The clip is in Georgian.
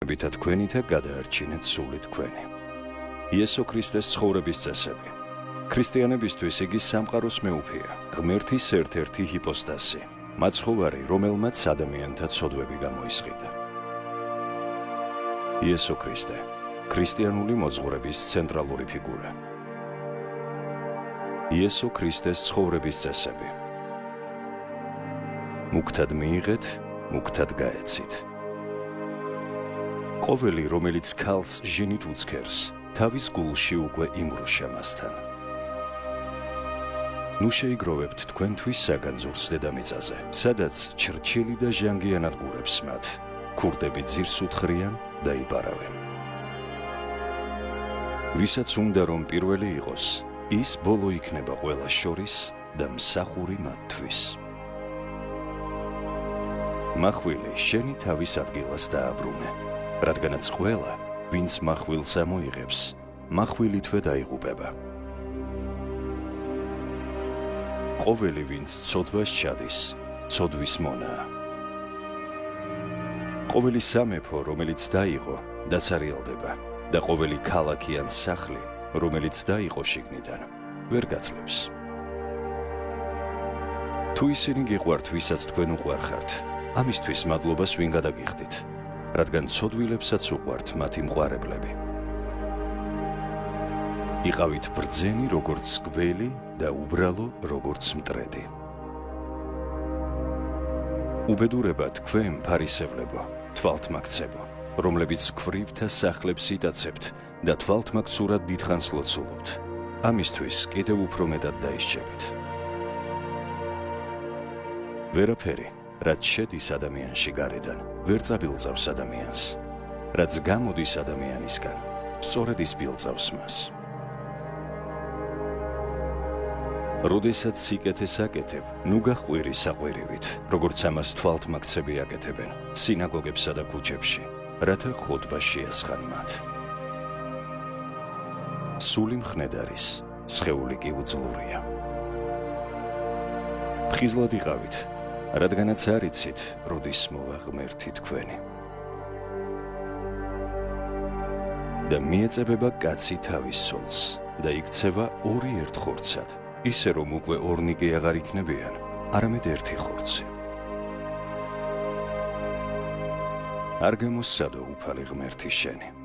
Bitat თქვენი და გადაარჩინეთ სული თქვენი. იესო ქრისტეს ცხოვრების წესები. ქრისტიანებისთვის იგი სამყაროს მეუფეა, ღმერთის ერთ-ერთი ჰიპოსტასი, მაცხოვარი, რომელმაც ადამიანთა ცოდვები გამოისყიდა. იესო ქრისტე, ქრისტიანული მოძღვრების ცენტრალური ფიგურა. იესო ქრისტეს ცხოვრების წესები. მუქთად მიიღეთ, მუქთად გაეცით. ყოველი, რომელიც ქალს ჟინით უცქერს, თავის გულში უკვე იმრუშა მასთან. ნუ შეიგროვებთ თქვენთვის საგანძურს დედამიწაზე, სადაც ჩრჩილი და ჟანგიანად გურებს მათ, ქურდები ძირს უთხრიან და იპარავენ. ვისაც უნდა რომ პირველი იყოს, ის ბოლო იქნება ყველას შორის და მსახური მათთვის. მახვილი შენი თავის ადგილას დააბრუნე. რადგანაც ყველა, ვინც მახვილს ამოიღებს, მახვილითვე დაიღუპება. ყოველი, ვინც ცოდვას ჩადის, ცოდვის მონაა. ყოველი სამეფო, რომელიც დაიღო, დაცარიელდება და ყოველი ქალაქი ან სახლი, რომელიც დაიღო შიგნიდან, ვერ გაძლებს. თუ ისინი გიყვართ, ვისაც თქვენ უყვარხართ, ამისთვის მადლობას ვინ გადაგიხდით, რადგან ცოდვილებსაც უყვართ მათი მყარებლები. იყავით ბრძენი როგორც გველი და უბრალო როგორც მტრედი. უბედურება თქვენ ფარისევლებო, თვალთმაქცებო, რომლებიც ქვრივთა სახლებს იტაცებთ და თვალთმაქცურად დიდხანს ლოცულობთ, ამისთვის კიდევ უფრო მეტად დაისჯებით. ვერაფერი, რაც შედის ადამიანში გარედან, ვერ წაბილწავს ადამიანს, რაც გამოდის ადამიანისგან, სწორედ ის ბილწავს მას. როდესაც სიკეთეს აკეთებ, ნუ გაყვირი საყვირივით, როგორც ამას თვალთმაქცები აკეთებენ სინაგოგებსა და ქუჩებში, რათა ხოტბა შეასხან მათ. სული მხნედ არის, სხეული კი უძლურია. ფხიზლად იყავით, რადგანაც არ იცით, როდის მოვა ღმერთი თქვენი. და მიეწებება კაცი თავის სულს და იქცევა ორი ერთ ხორცად, ისე რომ უკვე ორნი კი აღარ იქნებიან, არამედ ერთი ხორცი. არ გამოსცადო უფალი ღმერთი შენი.